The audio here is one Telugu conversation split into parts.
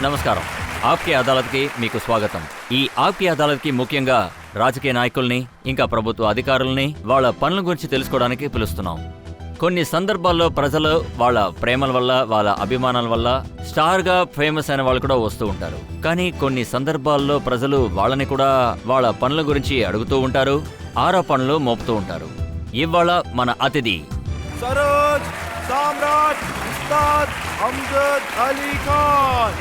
నమస్కారం. ఆప్కే అదాలత్కి మీకు స్వాగతం. ఈ ఆప్కే అదాలత్కి ముఖ్యంగా రాజకీయ నాయకుల్ని ఇంకా ప్రభుత్వ అధికారుల్ని వాళ్ళ పనుల గురించి తెలుసుకోవడానికి పిలుస్తున్నాం. కొన్ని సందర్భాల్లో ప్రజలు వాళ్ళ ప్రేమల వల్ల వాళ్ళ అభిమానాల వల్ల స్టార్గా ఫేమస్ అయిన వాళ్ళు కూడా వస్తూ ఉంటారు. కానీ కొన్ని సందర్భాల్లో ప్రజలు వాళ్ళని కూడా వాళ్ళ పనుల గురించి అడుగుతూ ఉంటారు, ఆరోపణలు మోపుతూ ఉంటారు. ఇవాళ మన అతిథి సరోజ్ సామ్రాట్ ఉస్తాద్ అమ్జద్ అలీ ఖాన్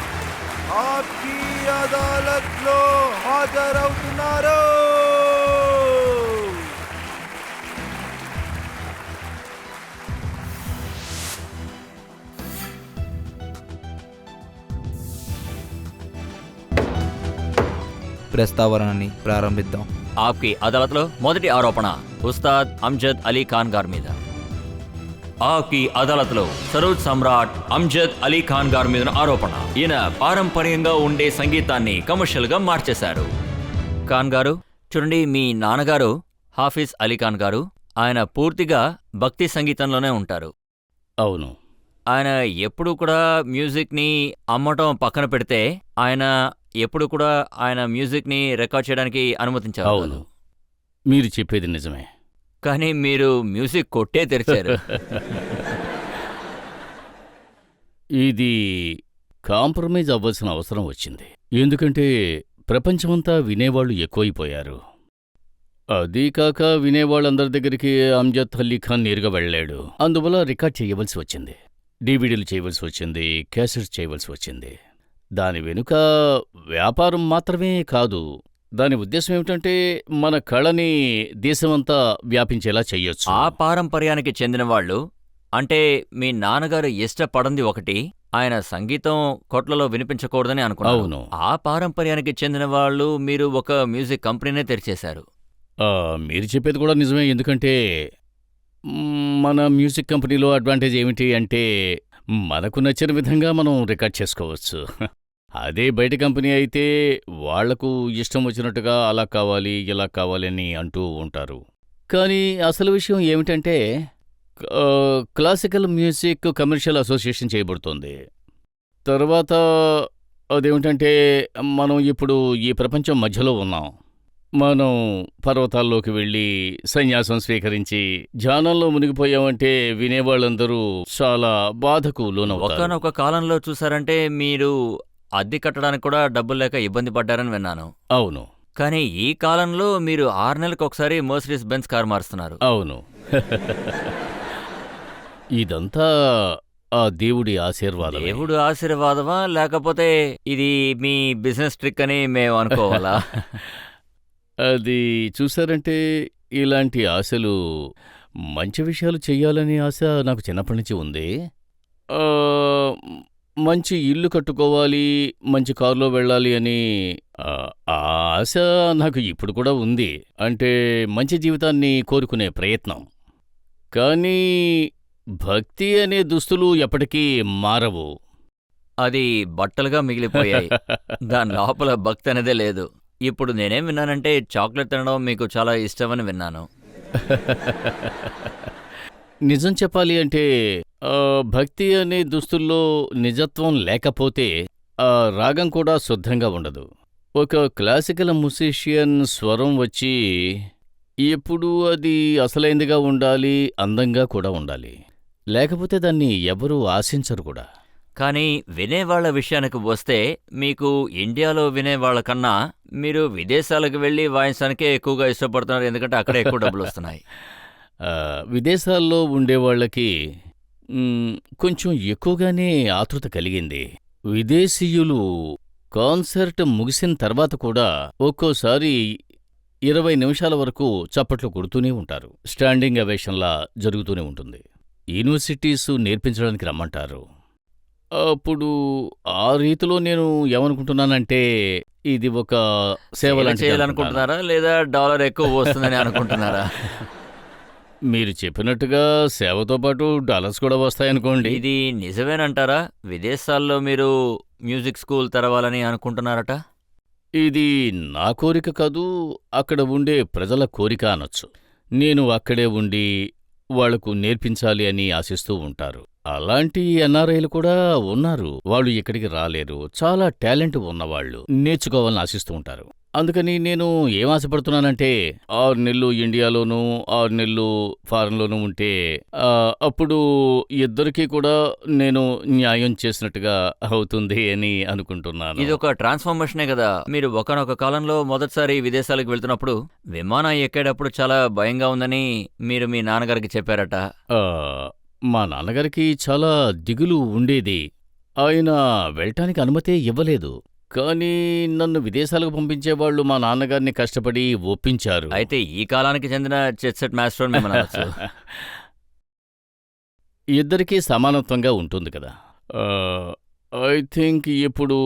ఆప్కి అదాలత్లో హాజరవుతున్నారు. ప్రస్తావనని ప్రారంభిద్దాం. ఆప్కి అదాలత్లో మొదటి ఆరోపణ ఉస్తాద్ అమ్జద్ అలీ ఖాన్ గారి మీద. ఆప్కి అదాలత్లో సరోజ్ సమ్రాట్ అమ్జద్ అలీ ఖాన్ గారి మీద ఆరోపణ. ఈయన పారంపర్యంగా ఉండే సంగీతాన్ని కమర్షియల్ గా మార్చేశారు. ఖాన్ గారు చూడండి, మీ నాన్నగారు హాఫీజ్ అలీ ఖాన్ గారు, ఆయన పూర్తిగా భక్తి సంగీతంలోనే ఉంటారు. అవును. ఆయన ఎప్పుడు కూడా మ్యూజిక్ ని అమ్మటం పక్కన పెడితే ఆయన ఎప్పుడు కూడా ఆయన మ్యూజిక్ ని రికార్డ్ చేయడానికి అనుమతించారు. అవును, మీరు చెప్పేది నిజమే. కానీ మీరు మ్యూజిక్ కొట్టే తెరిచారు. ఇది కాంప్రమైజ్ అవ్వాల్సిన అవసరం వచ్చింది. ఎందుకంటే ప్రపంచమంతా వినేవాళ్లు ఎక్కువైపోయారు. అదీ కాక వినేవాళ్ళందరి దగ్గరికి అమ్జద్ అలీ ఖాన్ నేరుగా వెళ్ళాడు. అందువల్ల రికార్డ్ చేయవలసి వచ్చింది, డివిడీలు చేయవలసి వచ్చింది, క్యాసెట్స్ చేయవలసి వచ్చింది. దాని వెనుక వ్యాపారం మాత్రమే కాదు, దాని ఉద్దేశం ఏమిటంటే మన కళని దేశమంతా వ్యాపించేలా చెయ్యొచ్చు. ఆ పారంపర్యానికి చెందిన వాళ్ళు, అంటే మీ నాన్నగారు ఇష్టపడంది ఒకటి, ఆయన సంగీతం కొట్లలో వినిపించకూడదని అనుకున్నారు. అవును. ఆ పారంపర్యానికి చెందిన వాళ్ళు మీరు ఒక మ్యూజిక్ కంపెనీనే తెరిచేశారు. మీరు చెప్పేది కూడా నిజమే. ఎందుకంటే మన మ్యూజిక్ కంపెనీలో అడ్వాంటేజ్ ఏమిటి అంటే మనకు నచ్చిన విధంగా మనం రికార్డ్ చేసుకోవచ్చు. అదే బయట కంపెనీ అయితే వాళ్లకు ఇష్టం వచ్చినట్టుగా అలా కావాలి ఇలా కావాలి అని అంటూ ఉంటారు. కానీ అసలు విషయం ఏమిటంటే క్లాసికల్ మ్యూజిక్ కమర్షియల్ అసోసియేషన్ చేయబడుతోంది. తర్వాత అదేమిటంటే మనం ఇప్పుడు ఈ ప్రపంచం మధ్యలో ఉన్నాం. మనం పర్వతాల్లోకి వెళ్ళి సన్యాసం స్వీకరించి ధ్యానంలో మునిగిపోయామంటే వినేవాళ్ళందరూ చాలా బాధకు లోనవుతారు. ఒకనొక కాలంలో చూసారంటే మీరు అద్దె కట్టడానికి కూడా డబ్బులు లేక ఇబ్బంది పడ్డారని విన్నాను. అవును. కానీ ఈ కాలంలో మీరు 6 నెలలకు ఒకసారి మర్సిడీస్ బెంజ్ కార్ మారుస్తున్నారు. అవును. ఇదంతా ఆ దేవుడి ఆశీర్వాదం. దేవుడు ఆశీర్వాదమా లేకపోతే ఇది మీ బిజినెస్ ట్రిక్ అని మేము అనుకోవాలా? అది చూసారంటే ఇలాంటి ఆశలు, మంచి విషయాలు చెయ్యాలనే ఆశ నాకు చిన్నప్పటి నుంచి ఉంది. మంచి ఇల్లు కట్టుకోవాలి, మంచి కారులో వెళ్ళాలి అని ఆ ఆశ నాకు ఇప్పుడు కూడా ఉంది. అంటే మంచి జీవితాన్ని కోరుకునే ప్రయత్నం. కానీ భక్తి అనే దుస్తులు ఎప్పటికీ మారవు. అది బట్టలుగా మిగిలిపోయాయి. దాని లోపల భక్తి అనేదే లేదు. ఇప్పుడు నేనేం విన్నానంటే చాక్లెట్ తినడం మీకు చాలా ఇష్టమని విన్నాను. నిజం చెప్పాలి అంటే భక్తి అనే దుస్తుల్లో నిజత్వం లేకపోతే ఆ రాగం కూడా శుద్ధంగా ఉండదు. ఒక క్లాసికల్ మ్యూజిషియన్ స్వరం వచ్చి ఎప్పుడూ అది అసలైందిగా ఉండాలి, అందంగా కూడా ఉండాలి. లేకపోతే దాన్ని ఎవరూ ఆశించరు కూడా. కానీ వినేవాళ్ల విషయానికి వస్తే మీకు ఇండియాలో వినేవాళ్ల కన్నా మీరు విదేశాలకు వెళ్ళి వాయించడానికే ఎక్కువగా ఇష్టపడుతున్నారు, ఎందుకంటే అక్కడ ఎక్కువ డబ్బులు వస్తున్నాయి. విదేశాల్లో ఉండేవాళ్లకి కొంచెం ఎక్కువగానే ఆతృత కలిగింది. విదేశీయులు కాన్సర్ట్ ముగిసిన తర్వాత కూడా ఒక్కోసారి 20 నిమిషాల వరకు చప్పట్లు కొడుతూనే ఉంటారు. స్టాండింగ్ అవేషన్లా జరుగుతూనే ఉంటుంది. యూనివర్సిటీస్ నేర్పించడానికి రమ్మంటారు. అప్పుడు ఆ రీతిలో నేను ఏమనుకుంటున్నానంటే ఇది ఒక సేవ లాంటిది చేయాలనుకుంటున్నారా లేదా డాలర్ ఎక్కువ వస్తుందని అనుకుంటున్నారా? మీరు చెప్పినట్టుగా సేవతో పాటు డాలర్స్ కూడా వస్తాయనుకోండి. ఇది నిజమేనంటారా? విదేశాల్లో మీరు మ్యూజిక్ స్కూల్ తెరవాలని అనుకుంటున్నారట? ఇది నా కోరిక కాదు, అక్కడ ఉండే ప్రజల కోరిక అనొచ్చు. నేను అక్కడే ఉండి వాళ్లకు నేర్పించాలి అని ఆశిస్తూ ఉంటారు. అలాంటి ఎన్ఆర్ఐలు కూడా ఉన్నారు. వాళ్ళు ఇక్కడికి రాలేరు. చాలా టాలెంట్ ఉన్నవాళ్ళు నేర్చుకోవాలని ఆశిస్తూ ఉంటారు. అందుకని నేను ఏం ఆశపడుతున్నానంటే 6 నెలలు ఇండియాలోనూ 6 నెలలు ఫారెన్లోనూ ఉంటే అప్పుడు ఇద్దరికీ కూడా నేను న్యాయం చేసినట్టుగా అవుతుంది అని అనుకుంటున్నాను. ఇది ఒక ట్రాన్స్ఫర్మేషనే కదా. మీరు ఒకానొక కాలంలో మొదటిసారి విదేశాలకు వెళ్తున్నప్పుడు విమానం ఎక్కేటప్పుడు చాలా భయంగా ఉందని మీరు మీ నాన్నగారికి చెప్పారట. ఆ, మా నాన్నగారికి చాలా దిగులు ఉండేది. ఆయన వెళ్ళటానికి అనుమతే ఇవ్వలేదు. కానీ నన్ను విదేశాలకు పంపించేవాళ్ళు మా నాన్నగారిని కష్టపడి ఒప్పించారు. అయితే ఈ కాలానికి చెందిన చెస్ మాస్టర్ మిమ్మల్ని అనొచ్చు. ఇద్దరికీ సమానత్వంగా ఉంటుంది కదా. ఐ థింక్ ఇప్పుడు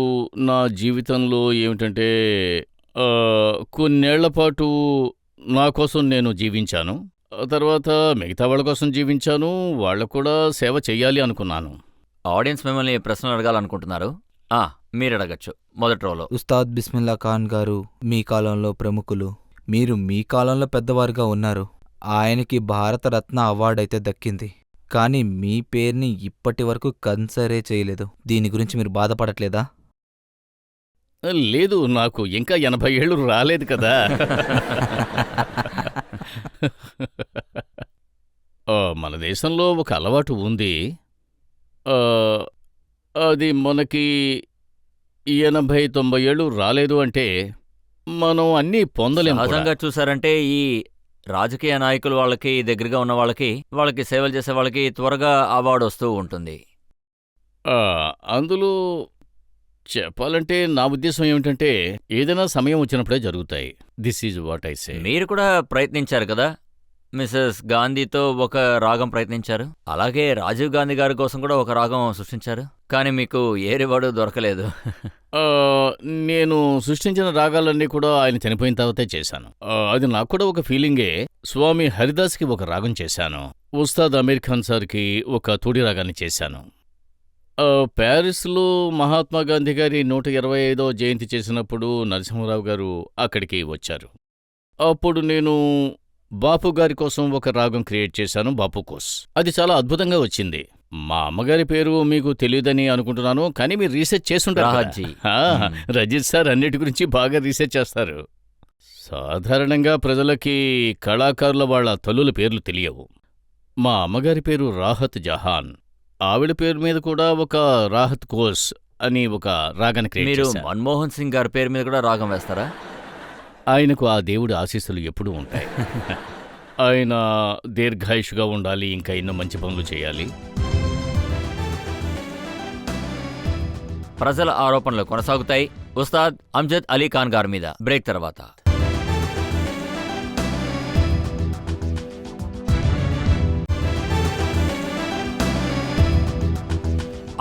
నా జీవితంలో ఏమిటంటే కొన్నేళ్ల పాటు నా కోసం నేను జీవించాను. తర్వాత మిగతా వాళ్ళ కోసం జీవించాను. వాళ్ళకు కూడా సేవ చెయ్యాలి అనుకున్నాను. ఆడియన్స్ మిమ్మల్ని ప్రశ్నలు అడగాలనుకుంటున్నారు. మీరు అడగచ్చు మొదటి రోలో. ఉస్తాద్ బిస్మిల్లా ఖాన్ గారు మీ కాలంలో ప్రముఖులు, మీరు మీ కాలంలో పెద్దవారుగా ఉన్నారు. ఆయనకి భారతరత్న అవార్డు అయితే దక్కింది, కానీ మీ పేరుని ఇప్పటి వరకు కన్సిడరే చేయలేదు. దీని గురించి మీరు బాధపడట్లేదా? లేదు, నాకు ఇంకా 80 ఏళ్ళు రాలేదు కదా. మన దేశంలో ఒక అలవాటు ఉంది. అది మనకి 80-90 ఏళ్ళు రాలేదు అంటే మనం అన్నీ పొందలేము కూడా. సహజంగా చూసారంటే ఈ రాజకీయ నాయకులు వాళ్ళకి దగ్గరగా ఉన్న వాళ్ళకి సేవలు చేసే వాళ్ళకి త్వరగా అవార్డు వస్తూ ఉంటుంది. అందులో చెప్పాలంటే నా ఉద్దేశం ఏమిటంటే ఏదైనా సమయం వచ్చినప్పుడే జరుగుతాయి. This is what I say. మీరు కూడా ప్రయత్నించారు కదా. మిసెస్ గాంధీతో ఒక రాగం ప్రయత్నించారు. అలాగే రాజీవ్ గాంధీ గారి కోసం కూడా ఒక రాగం సృష్టించారు. కానీ మీకు ఏ రివార్డు దొరకలేదు. నేను సృష్టించిన రాగాలన్నీ కూడా ఆయన చనిపోయిన తర్వాతే చేశాను. అది నాకు కూడా ఒక ఫీలింగే. స్వామి హరిదాస్కి ఒక రాగం చేశాను. ఉస్తాద్ అమీర్ ఖాన్ సార్కి ఒక తోడి రాగాన్ని చేశాను. ప్యారిస్లో మహాత్మా గాంధీ గారి 125వ జయంతి చేసినప్పుడు నరసింహరావు గారు అక్కడికి వచ్చారు. అప్పుడు నేను బాపు గారి కోసం ఒక రాగం క్రియేట్ చేశాను, బాపు కోస్. అది చాలా అద్భుతంగా వచ్చింది. మా అమ్మగారి పేరు మీకు తెలియదని అనుకుంటున్నాను, కానీ మీరు రీసెర్చ్ చేసుంటారు. రజిత్ సార్ అన్నిటి గురించి బాగా రీసెర్చ్ చేస్తారు. సాధారణంగా ప్రజలకి కళాకారుల వాళ్ళ తల్లుల పేర్లు తెలియవు. మా అమ్మగారి పేరు రాహత్ జహాన్. ఆవిడ పేరు మీద కూడా ఒక రాహత్ కోస్ అని ఒక రాగాన్ని క్రియేట్ మీరు చేశాను. మన్మోహన్ సింగ్ గారి పేరు మీద కూడా రాగం వేస్తారా? ఆయనకు ఆ దేవుడి ఆశీస్సులు ఎప్పుడూ ఉంటాయి. ఆయన దీర్ఘాయుషుగా ఉండాలి, ఇంకా ఎన్నో మంచి పనులు చేయాలి. ప్రజల ఆరోపణలు కొనసాగుతాయి ఉస్తాద్ అమ్జద్ అలీ ఖాన్ గారి మీద బ్రేక్ తర్వాత.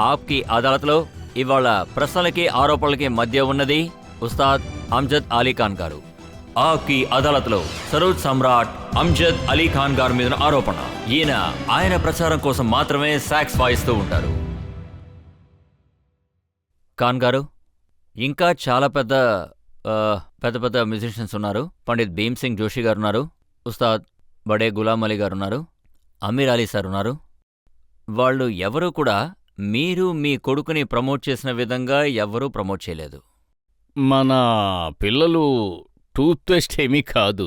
ఆప్కి అదాలత్లో ఇవాళ ప్రశ్నలకి ఆరోపణలకి మధ్య ఉన్నది ఉస్తాద్ అమ్జద్ అలీ ఖాన్ గారు. ఆప్కి అదాలత్లో సరోజ్ సమ్రాట్ అమ్జద్ అలీ ఖాన్ గారి మీద ఆరోపణ. ఆయన ప్రచారం కోసం మాత్రమే సాక్స్ వాయిస్తూ ఉంటారు. ఖాన్ గారు, ఇంకా చాలా పెద్ద పెద్ద మ్యూజిషియన్స్ ఉన్నారు. పండిత్ భీమ్ సింగ్ జోషి గారు ఉన్నారు, ఉస్తాద్ బడే గులాం అలీ గారు ఉన్నారు, అమీర్ అలీ సార్ ఉన్నారు. వాళ్ళు ఎవరూ కూడా మీరు మీ కొడుకుని ప్రమోట్ చేసిన విధంగా ఎవ్వరూ ప్రమోట్ చేయలేదు. మన పిల్లలు టూత్పేస్ట్ ఏమీ కాదు.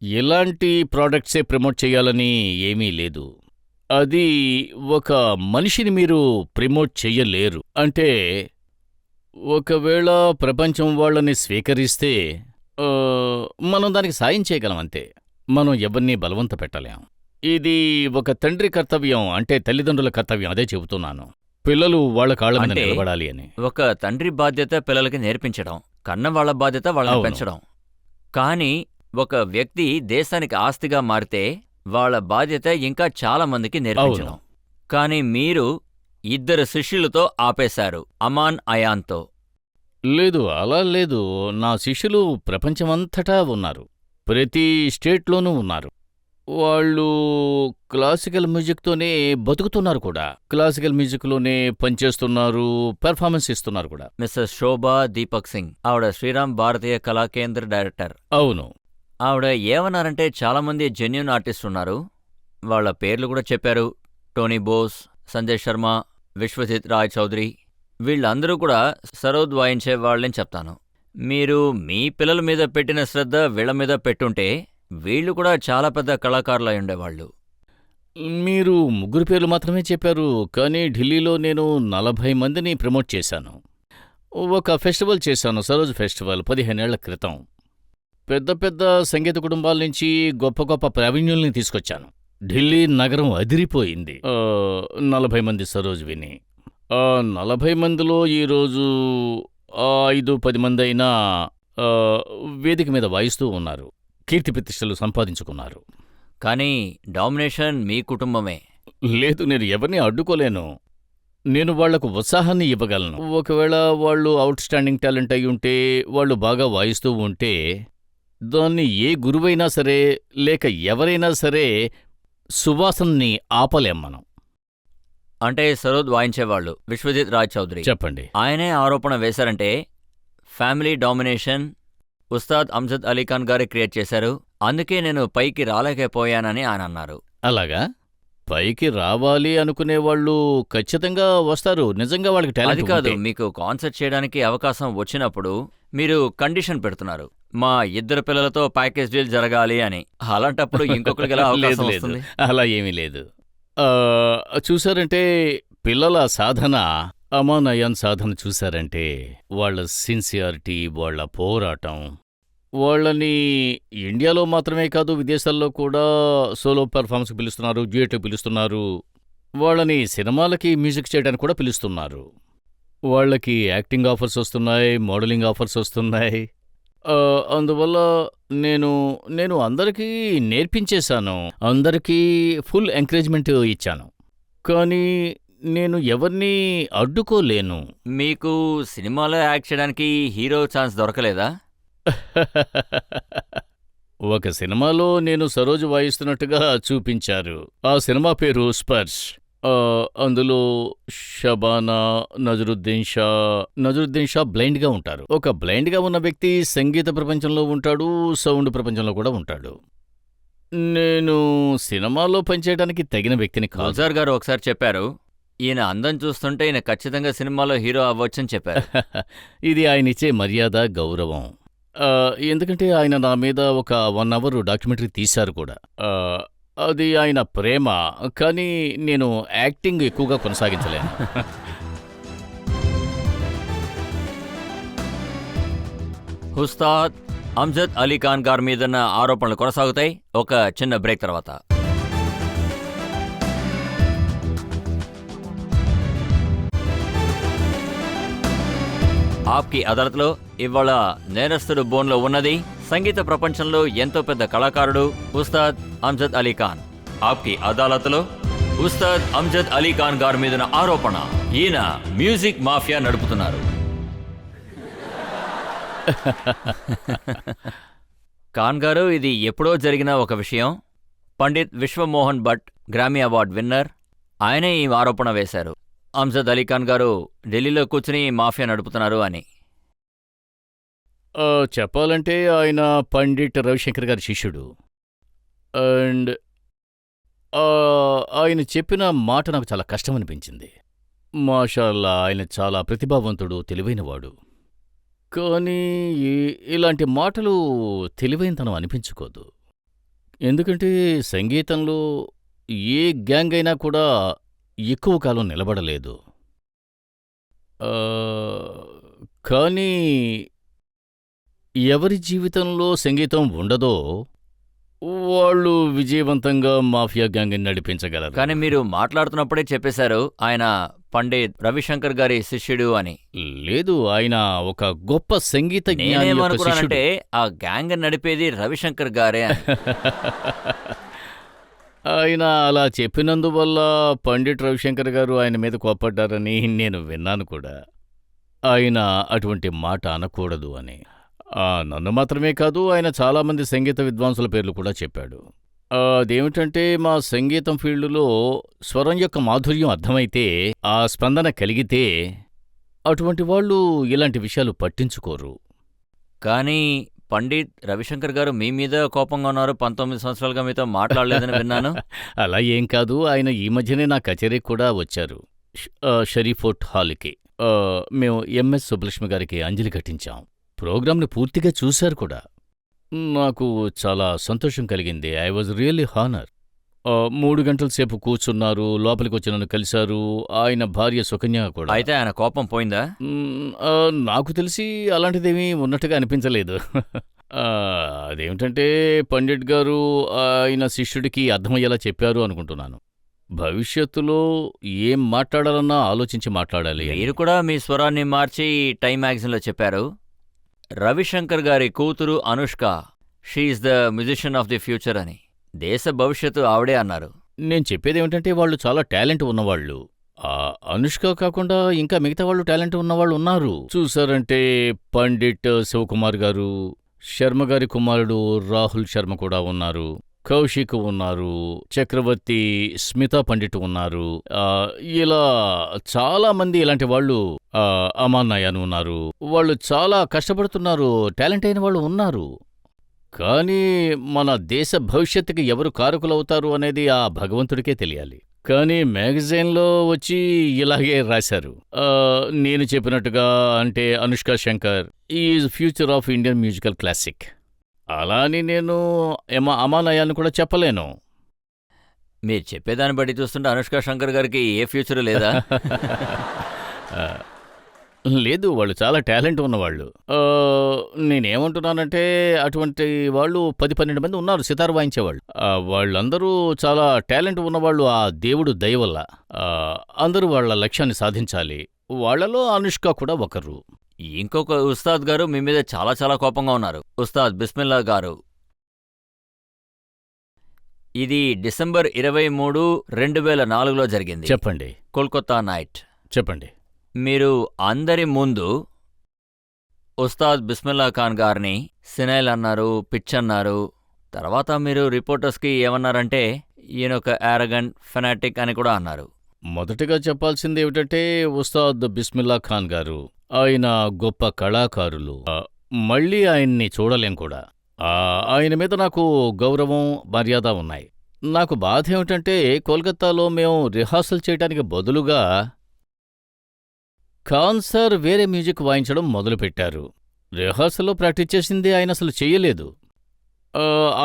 ఎలాంటి ప్రోడక్ట్సే ప్రమోట్ చేయాలని ఏమీ లేదు. అది ఒక మనిషిని మీరు ప్రమోట్ చెయ్యలేరు. అంటే ఒకవేళ ప్రపంచం వాళ్ళని స్వీకరిస్తే మనం దానికి సాయం చేయగలం అంతే. మనం ఎవరినీ బలవంత పెట్టలేం. ఇది ఒక తండ్రి కర్తవ్యం, అంటే తల్లిదండ్రుల కర్తవ్యం. అదే చెబుతున్నాను. పిల్లలు వాళ్ళ కాళ్ళ మీద నిలబడాలి అని. ఒక తండ్రి బాధ్యత పిల్లలకి నేర్పించడం, కన్న వాళ్ళ బాధ్యత వాళ్ళని పెంచడం. కానీ ఒక వ్యక్తి దేశానికి ఆస్తిగా మారితే వాళ్ళ బాధ్యత ఇంకా చాలా మందికి నేర్పించడం. కానీ మీరు 2 శిష్యులతో ఆపేశారు, అమాన్ అయాన్తో. లేదు, అలా లేదు. నా శిష్యులు ప్రపంచమంతటా ఉన్నారు, ప్రతి స్టేట్లోనూ ఉన్నారు. వాళ్ళు క్లాసికల్ మ్యూజిక్తోనే బతుకుతున్నారు కూడా. క్లాసికల్ మ్యూజిక్లోనే పనిచేస్తున్నారు, పెర్ఫార్మెన్స్ ఇస్తున్నారు కూడా. మిస్సెస్ శోభా దీపక్ సింగ్, ఆవిడ శ్రీరామ్ భారతీయ కళా కేంద్ర డైరెక్టర్. అవును. ఆవిడ ఏమన్నారంటే చాలామంది జెన్యూన్ ఆర్టిస్ట్ ఉన్నారు. వాళ్ళ పేర్లు కూడా చెప్పారు. టోనీ బోస్, సంజయ్ శర్మ, విశ్వజిత్ రాయ్ చౌదరి, వీళ్ళందరూ కూడా సరోద్ వాయించే వాళ్ళని చెప్తాను. మీరు మీ పిల్లల మీద పెట్టిన శ్రద్ధ వీళ్ళ మీద పెట్టుంటే వీళ్ళు కూడా చాలా పెద్ద కళాకారులై ఉండేవాళ్ళు. మీరు 3 పేర్లు మాత్రమే చెప్పారు, కానీ ఢిల్లీలో నేను 40 మందిని ప్రమోట్ చేశాను. ఒక ఫెస్టివల్ చేశాను, సరోజ్ ఫెస్టివల్, 15 ఏళ్ల క్రితం. పెద్ద పెద్ద సంగీత కుటుంబాల నుంచి గొప్ప గొప్ప ప్రావీణ్యుల్ని తీసుకొచ్చాను. ఢిల్లీ నగరం అదిరిపోయింది 40 మంది సరోజ్ విని. 40 మందిలో ఈరోజు 5-10 మంది అయినా వేదిక మీద వాయిస్తూ ఉన్నారు, కీర్తి ప్రతిష్టలు సంపాదించుకున్నారు. కానీ డామినేషన్ మీ కుటుంబమే. లేదు, నేను ఎవరిని అడ్డుకోలేను. నేను వాళ్లకు ఉత్సాహాన్ని ఇవ్వగలను. ఒకవేళ వాళ్ళు అవుట్ స్టాండింగ్ టాలెంట్ అయి ఉంటే, వాళ్ళు బాగా వాయిస్తూ ఉంటే, దాన్ని ఏ గురువైనా సరే లేక ఎవరైనా సరే సువాసనని ఆపలేం మనం. అంటే సరోద్ వాయించేవాళ్ళు విశ్వజిత్ రాయ్ చౌదరి, చెప్పండి. ఆయనే ఆరోపణ వేశారంటే ఫ్యామిలీ డామినేషన్ ఉస్తాద్ అమ్జద్ అలీఖాన్ గారే క్రియేట్ చేశారు, అందుకే నేను పైకి రాలేకపోయానని ఆయన అన్నారు. అలాగా? పైకి రావాలి అనుకునేవాళ్ళు ఖచ్చితంగా వస్తారు, నిజంగా వాళ్ళకి అది టాలెంట్ కాదు, ఉంటే. మీకు కాన్సర్ట్ చేయడానికి అవకాశం వచ్చినప్పుడు మీరు కండిషన్ పెడుతున్నారు, మా 2 పిల్లలతో ప్యాకేజ్ డీల్ జరగాలి అని. అలాంటప్పుడు ఇంకొకరికి ఎలా లేదు అవకాశం లేదు, వస్తుంది? అలా ఏమీ లేదు. చూసారంటే పిల్లల సాధన, అమానయాన్ సాధన చూసారంటే వాళ్ళ సిన్సియారిటీ, వాళ్ళ పోరాటం, వాళ్ళని ఇండియాలో మాత్రమే కాదు విదేశాల్లో కూడా సోలో పెర్ఫార్మెన్స్ పిలుస్తున్నారు, డ్యూయెట్ పిలుస్తున్నారు, వాళ్ళని సినిమాలకి మ్యూజిక్ చేయడానికి కూడా పిలుస్తున్నారు. వాళ్ళకి యాక్టింగ్ ఆఫర్స్ వస్తున్నాయి, మోడలింగ్ ఆఫర్స్ వస్తున్నాయి. అందువల్ల నేను అందరికీ నేర్పించేశాను, అందరికీ ఫుల్ ఎంకరేజ్మెంట్ ఇచ్చాను. కానీ నేను ఎవరినీ అడ్డుకోలేను. మీకు సినిమాలో యాక్ట్ చేయడానికి హీరో ఛాన్స్ దొరకలేదా? ఒక సినిమాలో నేను సరోజ్ వాయిస్తున్నట్టుగా చూపించారు. ఆ సినిమా పేరు స్పర్శ్. అందులో షబానా, నజరుద్దీన్ షా బ్లైండ్గా ఉంటారు. ఒక బ్లైండ్గా ఉన్న వ్యక్తి సంగీత ప్రపంచంలో ఉంటాడు, సౌండ్ ప్రపంచంలో కూడా ఉంటాడు. నేను సినిమాలో పనిచేయడానికి తగిన వ్యక్తిని కాదు. గుల్జార్ గారు ఒకసారి చెప్పారు, ఈయన అందం చూస్తుంటే ఈయన ఖచ్చితంగా సినిమాలో హీరో అవ్వొచ్చని చెప్పారు. ఇది ఆయనిచ్చే మర్యాద, గౌరవం. ఎందుకంటే ఆయన నా మీద ఒక 1 అవర్ డాక్యుమెంటరీ తీశారు కూడా. అది ఆయన ప్రేమ, కానీ నేను యాక్టింగ్ ఎక్కువగా కొనసాగించలేను. ఉస్తాద్ అమ్జద్ అలీఖాన్ గారి మీదన్న ఆరోపణలు కొనసాగుతాయి ఒక చిన్న బ్రేక్ తర్వాత. ఆప్కి అదాలత్లో ఇవాళ నేరస్తుడు బోన్లో ఉన్నది సంగీత ప్రపంచంలో ఎంతో పెద్ద కళాకారుడు ఉస్తాద్ అమ్జద్ అలీఖాన్. ఆప్కి అదాలత్లో ఉస్తాద్ అమ్జద్ అలీఖాన్ గారి మీదన ఆరోపణ, ఈయన మ్యూజిక్ మాఫియా నడుపుతున్నారు. ఖాన్ గారు, ఇది ఎప్పుడో జరిగిన ఒక విషయం. Pandit Vishwa Mohan Bhatt Grammy award winner, ఆయనే ఈ ఆరోపణ వేశారు, అమ్జద్ అలీఖాన్ గారు ఢిల్లీలో కూర్చుని మాఫియా నడుపుతున్నారు అని. చెప్పాలంటే ఆయన పండిట్ రవిశంకర్ గారి శిష్యుడు. అండ్ ఆయన చెప్పిన మాట నాకు చాలా కష్టమనిపించింది. మాషాల్లా, ఆయన చాలా ప్రతిభావంతుడు, తెలివైనవాడు. కానీ ఇలాంటి మాటలు తెలివైనతనం అనిపించుకోదు. ఎందుకంటే సంగీతంలో ఏ గ్యాంగ్ అయినా కూడా ఎక్కువ కాలం నిలబడలేదు. కానీ ఎవరి జీవితంలో సంగీతం ఉండదో వాళ్ళు విజయవంతంగా మాఫియా గ్యాంగ్ని నడిపించగలరు. కానీ మీరు మాట్లాడుతున్నప్పుడే చెప్పేశారు ఆయన పండిత్ రవిశంకర్ గారి శిష్యుడు అని. లేదు, ఆయన ఒక గొప్ప సంగీత జ్ఞాని యొక్క శిష్యుడు. నేనేమనుకున్నానంటే ఆ గ్యాంగ్ నడిపేది రవిశంకర్ గారే అని. ఆయన అలా చెప్పినందువల్ల పండిట్ రవిశంకర్ గారు ఆయన మీద కోప్పడ్డారని నేను విన్నాను కూడా. ఆయన అటువంటి మాట అనకూడదు అని. నన్ను మాత్రమే కాదు, ఆయన చాలామంది సంగీత విద్వాంసుల పేర్లు కూడా చెప్పాడు. అదేమిటంటే, మా సంగీతం ఫీల్డులో స్వరం యొక్క మాధుర్యం అర్థమైతే, ఆ స్పందన కలిగితే అటువంటి వాళ్ళు ఇలాంటి విషయాలు పట్టించుకోరు. కానీ పండిట్ రవిశంకర్ గారు మీ మీద కోపంగా ఉన్నారు, 19 సంవత్సరాలుగా మీతో మాట్లాడలేదని విన్నాను. అలా ఏం కాదు, ఆయన ఈ మధ్యనే నా కచేరీకి కూడా వచ్చారు. షరీఫ్ ఫోర్ట్ హాల్కి. మేము ఎంఎస్ సుబ్బలక్ష్మి గారికి అంజలి ఘటించాం. ప్రోగ్రాంని పూర్తిగా చూశారు కూడా. నాకు చాలా సంతోషం కలిగింది. I was really honour. 3 గంటల సేపు కూర్చున్నారు, లోపలికి వచ్చి నన్ను కలిశారు. ఆయన భార్య సుకన్య కూడా. అయితే ఆయన కోపం పోయిందా? నాకు తెలిసి అలాంటిదేమీ ఉన్నట్టుగా అనిపించలేదు. అదేమిటంటే పండిట్ గారు ఆయన శిష్యుడికి అర్థమయ్యేలా చెప్పారు అనుకుంటున్నాను. భవిష్యత్తులో ఏం మాట్లాడాలన్నా ఆలోచించి మాట్లాడాలి అని. మీరు కూడా మీ స్వరాన్ని మార్చి టైమ్ మ్యాగజైన్లో చెప్పారు. రవిశంకర్ గారి కూతురు Anushka, she is the musician of the future అని. దేశ భవిష్యత్తు ఆవిడే అన్నారు. నేను చెప్పేదేమిటంటే వాళ్ళు చాలా టాలెంట్ ఉన్నవాళ్ళు. అనుష్క కాకుండా ఇంకా మిగతా వాళ్ళు టాలెంట్ ఉన్నవాళ్ళు ఉన్నారు. చూసారంటే పండిట్ శివకుమార్ గారు, శర్మ గారి కుమారుడు రాహుల్ శర్మ కూడా ఉన్నారు, కౌశిక్ ఉన్నారు, చక్రవర్తి స్మితా పండిట్ ఉన్నారు. ఇలా చాలా మంది ఇలాంటి వాళ్ళు, అమాన్ నయాన్ ఉన్నారు. వాళ్ళు చాలా కష్టపడుతున్నారు, టాలెంట్ అయిన వాళ్ళు ఉన్నారు. కానీ మన దేశ భవిష్యత్తుకి ఎవరు కారకులవుతారు అనేది ఆ భగవంతుడికే తెలియాలి. కానీ మ్యాగజైన్లో వచ్చి ఇలాగే రాశారు. నేను చెప్పినట్టుగా అంటే Anushka Shankar is future of Indian musical classic. అలా అని నేను అమానయాన్ని కూడా చెప్పలేను. మీరు చెప్పేదాన్ని బట్టి చూస్తుంటే అనుష్క శంకర్ గారికి ఏ ఫ్యూచర్ లేదా? లేదు, వాళ్ళు చాలా టాలెంట్ ఉన్నవాళ్ళు. నేనేమంటున్నానంటే అటువంటి వాళ్ళు 10-12 మంది ఉన్నారు సితార్ వాయించేవాళ్ళు. వాళ్ళందరూ చాలా టాలెంట్ ఉన్నవాళ్ళు. ఆ దేవుడు దయ వల్ల అందరూ వాళ్ళ లక్ష్యాన్ని సాధించాలి. వాళ్లలో అనుష్క కూడా ఒకరు. ఇంకొక ఉస్తాద్ గారు మీ మీద చాలా చాలా కోపంగా ఉన్నారు. ఉస్తాద్ బిస్మిల్లా గారు. ఇది డిసెంబర్ 23, 2004లో జరిగింది. చెప్పండి. కోల్కతా నైట్. చెప్పండి. మీరు అందరి ముందు ఉస్తాద్ బిస్మిల్లా ఖాన్ గారిని సినైల్ అన్నారు, పిచ్ అన్నారు. తర్వాత మీరు రిపోర్టర్స్కి ఏమన్నారంటే ఈయనొక యారగంట్ ఫెనాటిక్ అని కూడా అన్నారు. మొదటిగా చెప్పాల్సింది ఏమిటంటే ఉస్తాద్ బిస్మిల్లా ఖాన్ గారు ఆయన గొప్ప కళాకారులు. మళ్ళీ ఆయన్ని చూడలేం కూడా. ఆయన మీద నాకు గౌరవం, మర్యాద ఉన్నాయి. నాకు బాధ ఏమిటంటే కోల్కతాలో మేము రిహార్సల్ చేయడానికి బదులుగా ఖాన్ సార్ వేరే మ్యూజిక్ వాయించడం మొదలుపెట్టారు. రిహార్సల్లో ప్రాక్టీస్ చేసింది ఆయన అసలు చెయ్యలేదు.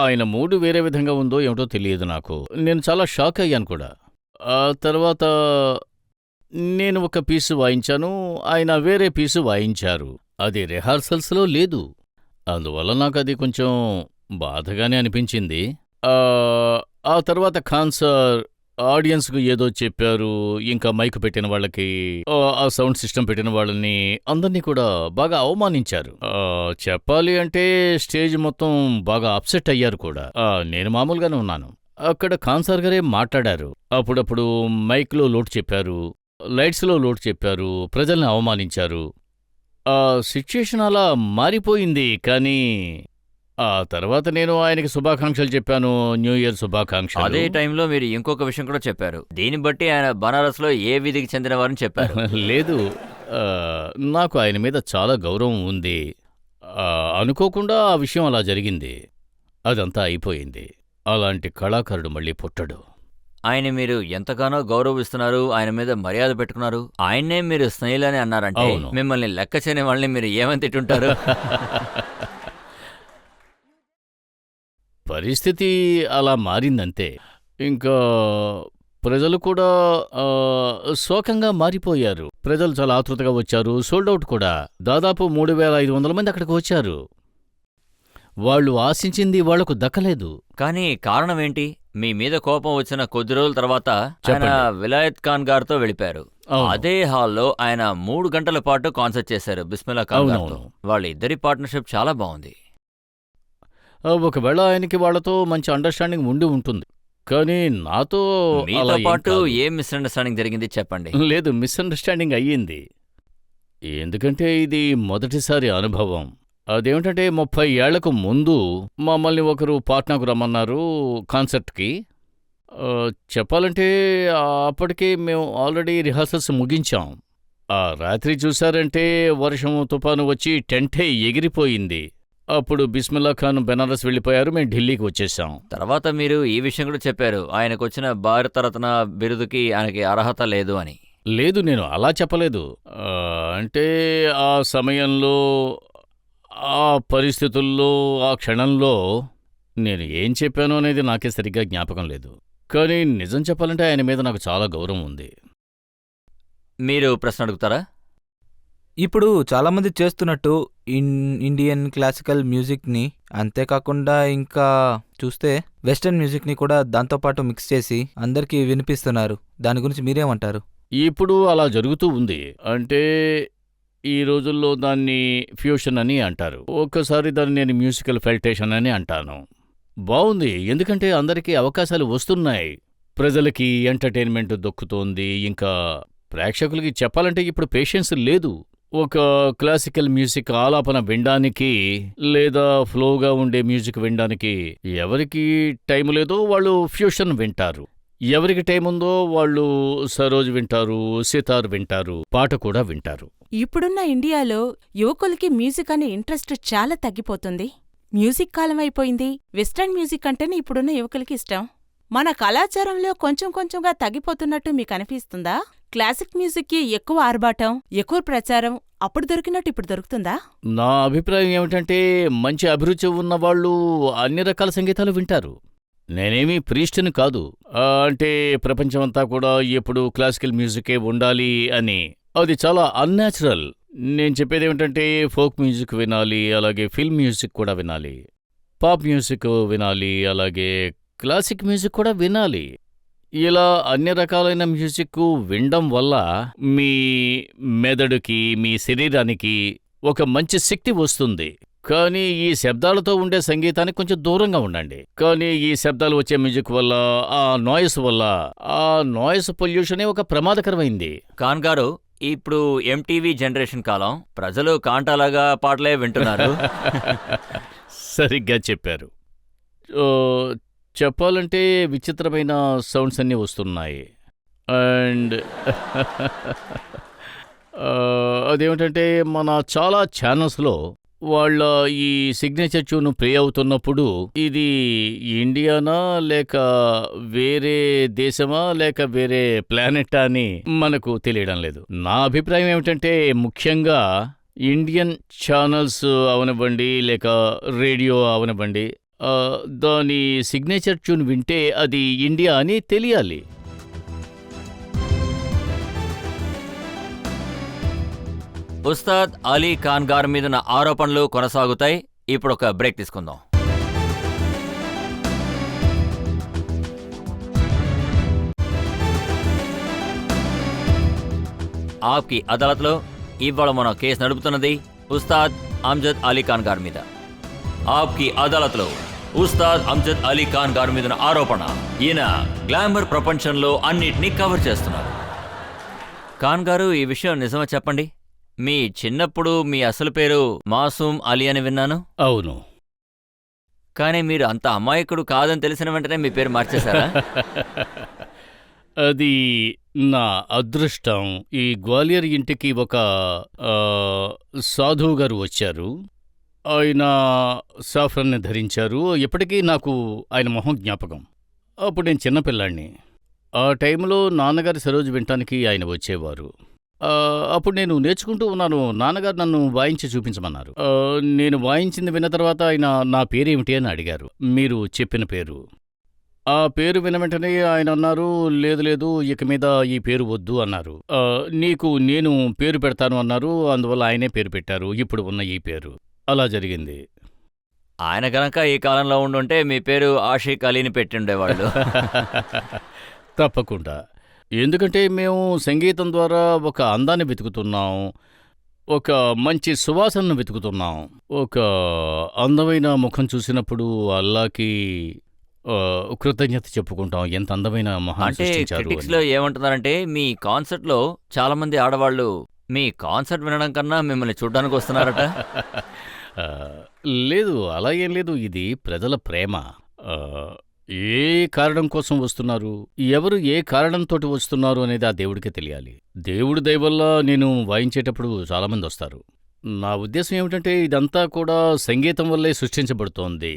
ఆయన మూడు వేరే విధంగా ఉందో ఏమిటో తెలియదు నాకు. నేను చాలా షాక్ అయ్యాను కూడా. ఆ తర్వాత నేను ఒక పీసు వాయించాను, ఆయన వేరే పీసు వాయించారు. అది రిహార్సల్స్లో లేదు. అందువల్ల నాకది కొంచెం బాధగానే అనిపించింది. ఆ తర్వాత ఖాన్ సార్ ఆడియన్స్కు ఏదో చెప్పారు. ఇంకా మైక్ పెట్టిన వాళ్ళకి, ఆ సౌండ్ సిస్టమ్ పెట్టిన వాళ్ళని అందర్నీ కూడా బాగా అవమానించారు. చెప్పాలి అంటే స్టేజ్ మొత్తం బాగా అప్సెట్ అయ్యారు కూడా. నేను మామూలుగానే ఉన్నాను. అక్కడ ఖాన్ సార్ గారే మాట్లాడారు. అప్పుడప్పుడు మైక్లో లోటు చెప్పారు, లైట్స్లో లోటు చెప్పారు, ప్రజల్ని అవమానించారు. ఆ సిచ్యుయేషన్ అలా మారిపోయింది. కానీ ఆ తర్వాత నేను ఆయనకి శుభాకాంక్షలు చెప్పాను, న్యూ ఇయర్ శుభాకాంక్షలు. అదే టైంలో మీరు ఇంకొక విషయం కూడా చెప్పారు. దీన్ని బట్టి ఆయన బనారస్లో ఏ వీధికి చెందినవారని చెప్పారు. లేదు, నాకు ఆయన మీద చాలా గౌరవం ఉంది. అనుకోకుండా ఆ విషయం అలా జరిగింది. అదంతా అయిపోయింది. అలాంటి కళాకారుడు మళ్ళీ పుట్టడు. ఆయన మీరు ఎంతగానో గౌరవిస్తున్నారు, ఆయన మీద మర్యాద పెట్టుకున్నారు. ఆయన్నే మీరు స్నేహిల్ అని అన్నారంటే మిమ్మల్ని లెక్క చేయని వాళ్ళని మీరు ఏమని తిట్టుంటారు? పరిస్థితి అలా మారిందంతే. ఇంకా ప్రజలు కూడా శోకంగా మారిపోయారు. ప్రజలు చాలా ఆతృతగా వచ్చారు. సోల్డౌట్ కూడా. దాదాపు 3500 మంది అక్కడికి వచ్చారు. వాళ్ళు ఆశించింది వాళ్లకు దక్కలేదు. కానీ కారణం ఏంటి? మీ మీద కోపం వచ్చిన కొద్ది రోజుల తర్వాత ఆయన విలాయత్ ఖాన్ గారితో వెళ్ళిపోయారు. అదే హాల్లో ఆయన 3 గంటల పాటు కాన్సర్ట్ చేశారు బిస్మిల్లా ఖాన్ గారితో. వాళ్ళ ఇద్దరి పార్ట్నర్షిప్ చాలా బాగుంది. ఒకవేళ ఆయనకి వాళ్లతో మంచి అండర్స్టాండింగ్ ఉండి ఉంటుంది. కానీ నాతో పాటు ఏ మిస్అండర్స్టాండింగ్ జరిగింది చెప్పండి. లేదు, మిస్అండర్స్టాండింగ్ అయ్యింది. ఎందుకంటే ఇది మొదటిసారి అనుభవం. అదేమిటంటే 30 ఏళ్లకు ముందు మమ్మల్ని ఒకరు పాట్నాకు రమ్మన్నారు కాన్సర్ట్కి. చెప్పాలంటే అప్పటికే మేము ఆల్రెడీ రిహార్సల్స్ ముగించాం. ఆ రాత్రి చూశారంటే వర్షం తుఫాను వచ్చి టెంటే ఎగిరిపోయింది. అప్పుడు బిస్మిల్లా ఖాన్ బెనారస్ వెళ్ళిపోయారు, మేము ఢిల్లీకి వచ్చేసాం. తర్వాత మీరు ఈ విషయం కూడా చెప్పారు, ఆయనకు వచ్చిన భారతరత్న బిరుదుకి ఆయనకి అర్హత లేదు అని. లేదు, నేను అలా చెప్పలేదు. అంటే ఆ సమయంలో, ఆ పరిస్థితుల్లో, ఆ క్షణంలో నేను ఏం చెప్పాను అనేది నాకే సరిగ్గా జ్ఞాపకం లేదు. కానీ నిజం చెప్పాలంటే ఆయన మీద నాకు చాలా గౌరవం ఉంది. మీరు ప్రశ్న అడుగుతారా? ఇప్పుడు చాలామంది చేస్తున్నట్టు ఇండియన్ క్లాసికల్ మ్యూజిక్ని, అంతేకాకుండా ఇంకా చూస్తే వెస్టర్న్ మ్యూజిక్ని కూడా దాంతోపాటు మిక్స్ చేసి అందరికీ వినిపిస్తున్నారు. దాని గురించి మీరేమంటారు? ఇప్పుడు అలా జరుగుతూ ఉంది. అంటే ఈ రోజుల్లో దాన్ని ఫ్యూషన్ అని అంటారు. ఒక్కసారి దాన్ని నేను మ్యూజికల్ ఫెల్టేషన్ అని అంటాను. బావుంది, ఎందుకంటే అందరికీ అవకాశాలు వస్తున్నాయి. ప్రజలకి ఎంటర్టైన్మెంట్ దొక్కుతోంది. ఇంకా ప్రేక్షకులకి చెప్పాలంటే ఇప్పుడు పేషెన్స్ లేదు. ఒక క్లాసికల్ మ్యూజిక్ ఆలాపన వినడానికి లేదా ఫ్లోగా ఉండే మ్యూజిక్ వినడానికి ఎవరికి టైం లేదో వాళ్ళు ఫ్యూషన్ వింటారు. ఎవరికి టైం ఉందో వాళ్ళు సరోజ్ వింటారు, సితార్ వింటారు, పాట కూడా వింటారు. ఇప్పుడున్న ఇండియాలో యువకులకి మ్యూజిక్ అనే ఇంట్రెస్ట్ చాలా తగ్గిపోతుంది. మ్యూజిక్ కాలం అయిపోయింది. వెస్టర్న్ మ్యూజిక్ అంటేనే ఇప్పుడున్న యువకులకి ఇష్టం. మన కళాచారంలో కొంచెం కొంచెంగా తగ్గిపోతున్నట్టు మీకు అనిపిస్తుందా? క్లాసిక్ మ్యూజిక్కి ఎక్కువ ఆర్భాటం, ఎక్కువ ప్రచారం అప్పుడు దొరికినట్టు ఇప్పుడు దొరుకుతుందా? నా అభిప్రాయం ఏమిటంటే మంచి అభిరుచి ఉన్నవాళ్ళు అన్ని రకాల సంగీతాలు వింటారు. నేనేమీ ప్రీస్టుని కాదు. అంటే ప్రపంచమంతా కూడా ఎప్పుడు క్లాసికల్ మ్యూజికే ఉండాలి అని, అది చాలా అన్యాచురల్. నేను చెప్పేదేమిటంటే ఫోక్ మ్యూజిక్ వినాలి, అలాగే ఫిల్మ్ మ్యూజిక్ కూడా వినాలి, పాప్ మ్యూజిక్ వినాలి, అలాగే క్లాసిక్ మ్యూజిక్ కూడా వినాలి. ఇలా అన్ని రకాలైన మ్యూజిక్ వినడం వల్ల మీ మెదడుకి, మీ శరీరానికి ఒక మంచి శక్తి వస్తుంది. కానీ ఈ శబ్దాలతో ఉండే సంగీతానికి కొంచెం దూరంగా ఉండండి. కానీ ఈ శబ్దాలు వచ్చే మ్యూజిక్ వల్ల, ఆ నాయిస్ పొల్యూషనే ఒక ప్రమాదకరమైంది. ఖాన్ గారు, ఇప్పుడు ఎంటీవీ జనరేషన్ కాలం, ప్రజలు కాంటాలాగా పాటలే వింటున్నారు. సరిగ్గా చెప్పారు. చెప్పాలంటే విచిత్రమైన సౌండ్స్ అన్నీ వస్తున్నాయి. అండ్ అదేమిటంటే మన చాలా ఛానల్స్లో వాళ్ళ ఈ సిగ్నేచర్ ట్యూన్ ప్లే అవుతున్నప్పుడు ఇది ఇండియానా లేక వేరే దేశమా లేక వేరే ప్లానెటా అని మనకు తెలియడం లేదు. నా అభిప్రాయం ఏమిటంటే ముఖ్యంగా ఇండియన్ ఛానల్స్ అవనివ్వండి లేక రేడియో అవనివ్వండి, దాని సిగ్నేచర్ ట్యూన్ వింటే అది ఇండియా అని తెలియాలి. ఉస్తాద్ అలీ ఖాన్ గారి మీదున్న ఆరోపణలు కొనసాగుతాయి. ఇప్పుడు ఒక బ్రేక్ తీసుకుందాం. ఆప్కి అదాలత్లో ఇవాళ మనం కేసు నడుపుతున్నది ఉస్తాద్ అమ్జద్ అలీ ఖాన్ గారి మీద. ఆప్కి అదాలత్లో ఉస్తాద్ అమ్జద్ అలీ ఖాన్ గారి మీదున్న ఆరోపణ, ఈయన గ్లామర్ ప్రపంచంలో అన్నిటినీ కవర్ చేస్తున్నారు. ఖాన్ గారు, ఈ విషయం నిజమా చెప్పండి. మీ చిన్నప్పుడు మీ అసలు పేరు మాసూమ్ అలీ అని విన్నాను. అవును. కానీ మీరు అంత అమాయకుడు కాదని తెలిసిన వెంటనే మీ పేరు మార్చేశారా? అది నా అదృష్టం. ఈ గ్వాలియర్ ఇంటికి ఒక సాధువు గారు వచ్చారు. ఆయన సాఫ్రాన్ని ధరించారు. ఎప్పటికీ నాకు ఆయన మొహం జ్ఞాపకం. అప్పుడు నేను చిన్నపిల్లాడిని. ఆ టైంలో నాన్నగారి సరోజు వినటానికి ఆయన వచ్చేవారు. అప్పుడు నేను నేర్చుకుంటూ ఉన్నాను. నాన్నగారు నన్ను వాయించి చూపించమన్నారు. నేను వాయించింది విన్న తర్వాత ఆయన నా పేరేమిటి అని అడిగారు. మీరు చెప్పిన పేరు. ఆ పేరు విన్న వెంటనే ఆయన అన్నారు, లేదు లేదు, ఇక మీద ఈ పేరు వద్దు అన్నారు. నీకు నేను పేరు పెడతాను అన్నారు. అందువల్ల ఆయనే పేరు పెట్టారు, ఇప్పుడు ఉన్న ఈ పేరు. అలా జరిగింది. ఆయన గనక ఈ కాలంలో ఉండుంటే మీ పేరు ఆషిక్ అలీని పెట్టిండేవాళ్ళు. తప్పకుండా. ఎందుకంటే మేము సంగీతం ద్వారా ఒక అందాన్ని వెతుకుతున్నాం, ఒక మంచి సువాసనను వెతుకుతున్నాం. ఒక అందమైన ముఖం చూసినప్పుడు అల్లాకి కృతజ్ఞత చెప్పుకుంటాం, ఎంత అందమైన మొహాన్ని అంటే సృష్టించారు క్రిటిక్స్ అని. లో ఏమంటున్నారంటే, మీ కాన్సర్ట్ లో చాలా మంది ఆడవాళ్ళు మీ కాన్సర్ట్ వినడం కన్నా మిమ్మల్ని చూడ్డానికి వస్తున్నారట. ఆ, లేదు, అలా ఏం లేదు. ఇది ప్రజల ప్రేమ. ఏ కారణం కోసం వస్తున్నారు, ఎవరు ఏ కారణంతోటి వస్తున్నారు అనేది ఆ దేవుడికే తెలియాలి. దేవుడి దయ వల్ల నేను వాయించేటప్పుడు చాలామంది వస్తారు. నా ఉద్దేశం ఏమిటంటే ఇదంతా కూడా సంగీతం వల్లే సృష్టించబడుతోంది.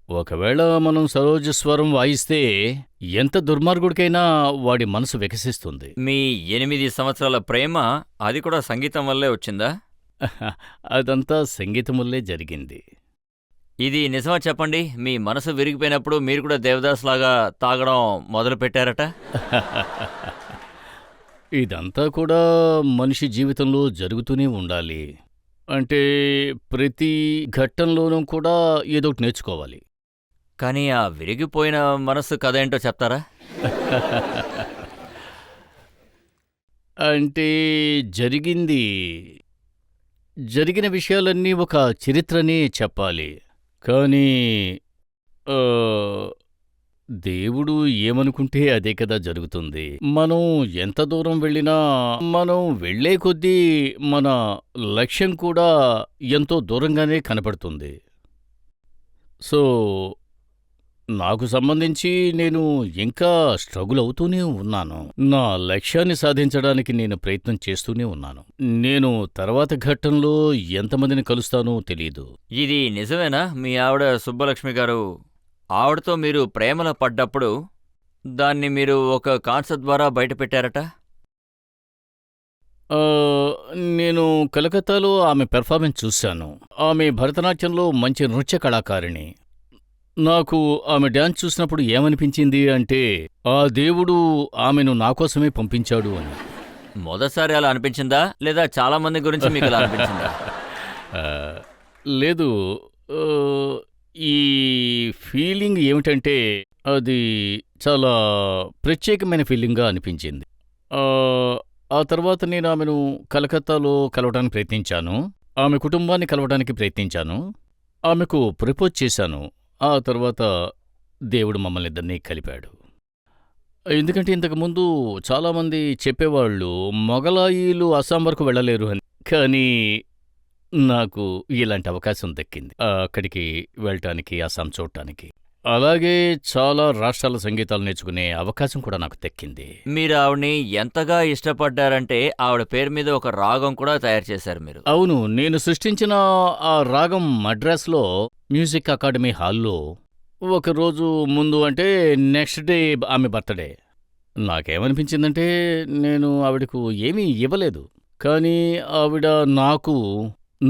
ఒకవేళ మనం సరోజ స్వరం వాయిస్తే ఎంత దుర్మార్గుడికైనా వాడి మనసు వికసిస్తుంది. మీ 8 సంవత్సరాల ప్రేమ అది కూడా సంగీతం వల్లే వచ్చిందా? అదంతా సంగీతం వల్లే జరిగింది. ఇది నిజమా చెప్పండి, మీ మనసు విరిగిపోయినప్పుడు మీరు కూడా దేవదాస్ లాగా తాగడం మొదలు పెట్టారట? ఇదంతా కూడా మనిషి జీవితంలో జరుగుతూనే ఉండాలి. అంటే ప్రతి ఘట్టంలోనూ కూడా ఏదోటి నేర్చుకోవాలి. కానీ ఆ విరిగిపోయిన మనసు కథ ఏంటో చెప్తారా? అంటే జరిగిన విషయాలన్నీ ఒక చరిత్రనే చెప్పాలి. కానీ ఆ, దేవుడు ఏమనుకుంటే అదే కదా జరుగుతుంది. మనం ఎంత దూరం వెళ్ళినా మనం వెళ్ళే కొద్దీ మన లక్ష్యం కూడా ఎంతో దూరంగానే కనపడుతుంది. సో నాకు సంబంధించి నేను ఇంకా స్ట్రగుల్ అవుతూనే ఉన్నాను. నా లక్ష్యాన్ని సాధించడానికి నేను ప్రయత్నం చేస్తూనే ఉన్నాను. నేను తర్వాత ఘట్టంలో ఎంతమందిని కలుస్తానో తెలీదు. ఇది నిజమేనా? మీ ఆవిడ సుబ్బలక్ష్మి గారు, ఆవిడతో మీరు ప్రేమలో పడ్డప్పుడు దాన్ని మీరు ఒక కాన్సర్ట్ ద్వారా బయటపెట్టారట? ఆ, నేను కలకత్తాలో ఆమె పెర్ఫార్మెన్స్ చూశాను. ఆమె భరతనాట్యంలో మంచి నృత్య కళాకారిణి. నాకు ఆమె డాన్స్ చూసినప్పుడు ఏమనిపించింది అంటే ఆ దేవుడు ఆమెను నా కోసమే పంపించాడు అని. మొదటిసారి అలా అనిపించిందా, లేదా చాలా మంది గురించి మీకు అలా అనిపించిందా? ఆ, లేదు, ఆ, ఈ ఫీలింగ్ ఏమిటంటే అది చాలా ప్రత్యేకమైన ఫీలింగ్గా అనిపించింది. ఆ, ఆ తర్వాత నేను ఆమెను కలకత్తాలో కలవడానికి ప్రయత్నించాను. ఆమె కుటుంబాన్ని కలవడానికి ప్రయత్నించాను. ఆమెకు ప్రపోజ్ చేశాను. ఆ తర్వాత దేవుడు మమ్మల్ని ఇద్దరినీ కలిపాడు. ఎందుకంటే ఇంతకుముందు చాలామంది చెప్పేవాళ్ళు మొగలాయీలు అస్సాం వరకు వెళ్ళలేరు అని. కానీ నాకు ఇలాంటి అవకాశం దక్కింది, అక్కడికి వెళ్ళటానికి, అస్సాం చూడటానికి. అలాగే చాలా రాష్ట్రాల సంగీతాలు నేర్చుకునే అవకాశం కూడా నాకు దక్కింది. మీరు ఆవిడ్ని ఎంతగా ఇష్టపడ్డారంటే ఆవిడ పేరు మీద ఒక రాగం కూడా తయారు చేశారు మీరు. అవును, నేను సృష్టించిన ఆ రాగం మద్రాస్లో మ్యూజిక్ అకాడమీ హాల్లో ఒకరోజు ముందు, అంటే నెక్స్ట్ డే ఆమె బర్త్డే. నాకేమనిపించిందంటే నేను ఆవిడకు ఏమీ ఇవ్వలేదు, కానీ ఆవిడ నాకు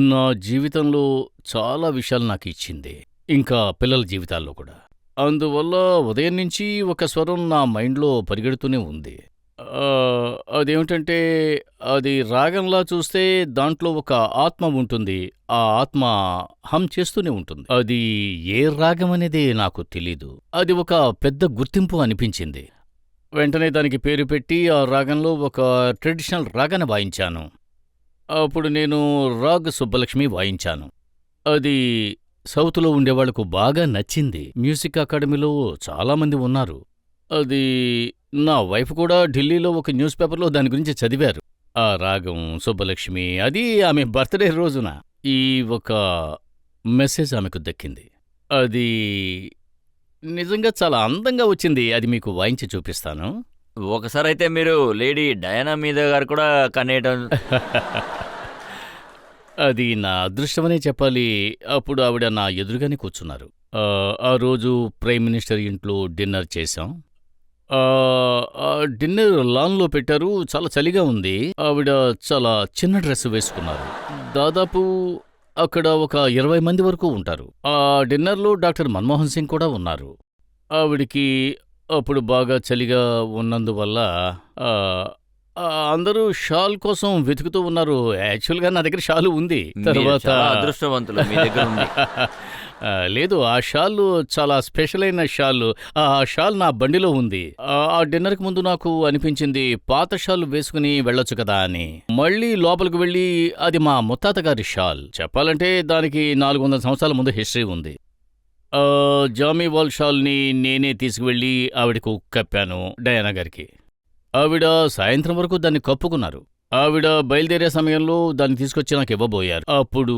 నా జీవితంలో చాలా విషయాలు నాకు ఇచ్చింది, ఇంకా పిల్లల జీవితాల్లో కూడా. అందువల్ల ఉదయం నుంచి ఒక స్వరం నా మైండ్లో పరిగెడుతూనే ఉంది. అదేమిటంటే అది రాగంలా చూస్తే దాంట్లో ఒక ఆత్మ ఉంటుంది. ఆ ఆత్మ హమ్ చేస్తూనే ఉంటుంది. అది ఏ రాగం అనేది నాకు తెలీదు. అది ఒక పెద్ద గుర్తింపు అనిపించింది. వెంటనే దానికి పేరు పెట్టి ఆ రాగంలో ఒక ట్రెడిషనల్ రాగాన్ని వాయించాను. అప్పుడు నేను రాగ్ సుబ్బలక్ష్మి వాయించాను. అది సౌత్లో ఉండేవాళ్లకు బాగా నచ్చింది. మ్యూజిక్ అకాడమీలో చాలామంది ఉన్నారు. అది నా వైఫ్ కూడా ఢిల్లీలో ఒక న్యూస్ పేపర్లో దాని గురించి చదివారు. ఆ రాగం సుబ్బలక్ష్మి, అది ఆమె బర్త్డే రోజున ఈ ఒక మెసేజ్ ఆమెకు దక్కింది. అది నిజంగా చాలా అందంగా వచ్చింది. అది మీకు వాయించి చూపిస్తాను. ఒకసారైతే మీరు లేడీ డయానా మీద గారు కూడా కనేయడం. అది నా అదృష్టమనే చెప్పాలి. అప్పుడు ఆవిడ నా ఎదురుగానే కూర్చున్నారు. ఆ రోజు ప్రైమ్ మినిస్టర్ ఇంట్లో డిన్నర్ చేశాం. ఆ డిన్నర్ లాన్లో పెట్టారు. చాలా చలిగా ఉంది. ఆవిడ చాలా చిన్న డ్రెస్ వేసుకున్నారు. దాదాపు అక్కడ ఒక 20 మంది వరకు ఉంటారు. ఆ డిన్నర్లో డాక్టర్ మన్మోహన్ సింగ్ కూడా ఉన్నారు. ఆవిడికి అప్పుడు బాగా చలిగా ఉన్నందువల్ల అందరూ షాల్ కోసం వెతుకుతూ ఉన్నారు. యాక్చువల్గా నా దగ్గర షాలు ఉంది. మీరు చాలా అదృష్టవంతులు, మీ దగ్గర ఉంది. లేదు, ఆ షాల్ చాలా స్పెషల్ అయిన షాల్. ఆ షాల్ నా బండిలో ఉంది. ఆ డిన్నర్కి ముందు నాకు అనిపించింది పాత షాల్ వేసుకుని వెళ్ళొచ్చు కదా అని. మళ్ళీ లోపలికి వెళ్ళి అది మా ముత్తాత గారి షాల్. చెప్పాలంటే దానికి 400 సంవత్సరాల ముందు హిస్టరీ ఉంది. జామీ వాల్ షాల్ని నేనే తీసుకువెళ్ళి ఆవిడకు కప్పాను, డయానా గారికి. ఆవిడ సాయంత్రం వరకు దాన్ని కప్పుకున్నారు. ఆవిడ బయలుదేరే సమయంలో దాన్ని తీసుకొచ్చి నాకు ఇవ్వబోయారు. అప్పుడు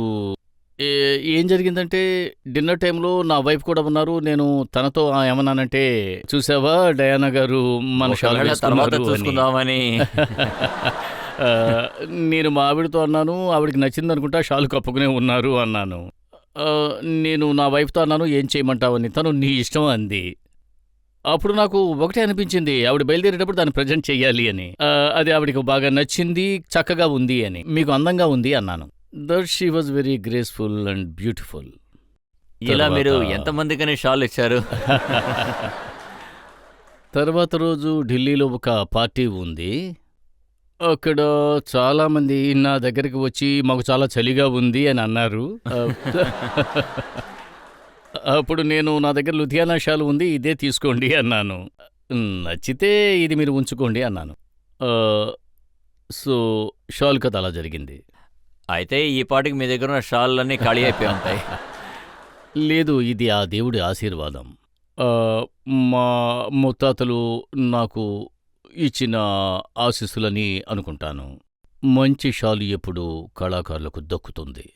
ఏం జరిగిందంటే డిన్నర్ టైంలో నా వైఫ్ కూడా ఉన్నారు. నేను తనతో ఏమన్నానంటే, చూసావా డయానా గారు మన షాల్ తర్వాత వేసుకున్నారు అని. చూసుకుందామని. ఆ, నేను మా ఆవిడతో అన్నాను, ఆవిడకి నచ్చిందనుకుంటా, షాలు కప్పుకునే ఉన్నారు అన్నాను. ఆ, నేను నా వైఫ్తో అన్నాను, ఏం చేయమంటావని. తను నీ ఇష్టం అంది. అప్పుడు నాకు ఒకటే అనిపించింది, ఆవిడ బయలుదేరేటప్పుడు దాన్ని ప్రజెంట్ చెయ్యాలి అని. అది ఆవిడకి బాగా నచ్చింది, చక్కగా ఉంది అని. మీకు అందంగా ఉంది అన్నాను. That she was very graceful and beautiful. ఇలా మీరు తర్వాత- ఎంతమందికని షాల్ ఇచ్చారు? తర్వాత రోజు ఢిల్లీలో ఒక పార్టీ ఉంది. అక్కడ చాలామంది నా దగ్గరికి వచ్చి మాకు చాలా చలిగా ఉంది అని అన్నారు. అప్పుడు నేను నా దగ్గర లుధియానా షాల్ ఉంది, ఇదే తీసుకోండి అన్నాను. నచ్చితే ఇది మీరు ఉంచుకోండి అన్నాను. ఆ, సో షాల్ కథ అలా జరిగింది. అయితే ఈ పాటికి మీ దగ్గర ఉన్న షాళ్ళన్నీ ఖాళీ అయిపోయి ఉంటాయి. లేదు, ఇది ఆ దేవుడి ఆశీర్వాదం. ఆ, మా ముత్తాతలు నాకు ఇచ్చిన ఆశీస్సులని అనుకుంటాను. మంచి షాలు ఎప్పుడు కళాకారులకు దక్కుతుంది.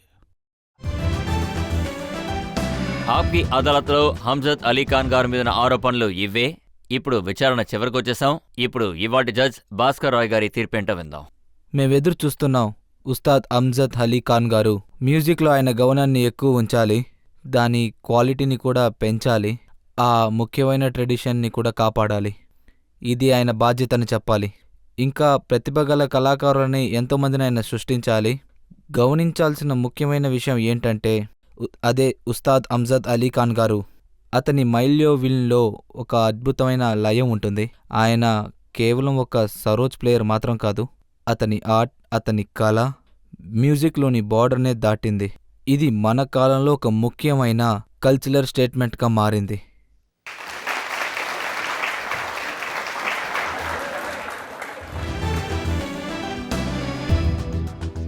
ఆప్కి అదాలత్లో హంజద్ అలీ ఖాన్ గారి మీద ఆరోపణలు ఇవే. ఇప్పుడు విచారణ చివరికొచ్చేసాం. ఇప్పుడు ఇవాటి జడ్జ్ భాస్కర్ రాయ్ గారి తీర్పేంటో విందాం. మేమెదురు చూస్తున్నాం. ఉస్తాద్ అమ్జద్ అలీ ఖాన్ గారు, మ్యూజిక్లో ఆయన గమనాన్ని ఎక్కువ ఉంచాలి, దాని క్వాలిటీని కూడా పెంచాలి, ఆ ముఖ్యమైన ట్రెడిషన్ని కూడా కాపాడాలి. ఇది ఆయన బాధ్యతని చెప్పాలి. ఇంకా ప్రతిభగల కళాకారులని ఎంతోమందిని ఆయన సృష్టించాలి. గమనించాల్సిన ముఖ్యమైన విషయం ఏంటంటే అదే ఉస్తాద్ అమ్జద్ అలీ ఖాన్ గారు. అతని మైల్యోవిల్లో ఒక అద్భుతమైన లయం ఉంటుంది. ఆయన కేవలం ఒక సరోజ్ ప్లేయర్ మాత్రం కాదు. అతని ఆర్ట్, అతని కళ మ్యూజిక్లోని బార్డర్నే దాటింది. ఇది మన కాలంలో ఒక ముఖ్యమైన కల్చరల్ స్టేట్మెంట్గా మారింది.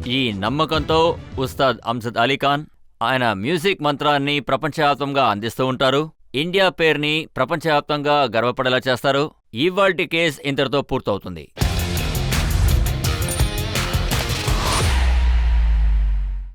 ఈ నమ్మకంతో ఉస్తాద్ అమ్జద్ అలీ ఖాన్ ఆయన మ్యూజిక్ మంత్రాన్ని ప్రపంచవ్యాప్తంగా అందిస్తూ ఉంటారు. ఇండియా పేరుని ప్రపంచవ్యాప్తంగా గర్వపడేలా చేస్తారు. ఇవాల్టి కేస్ ఇంతటితో పూర్తవుతుంది.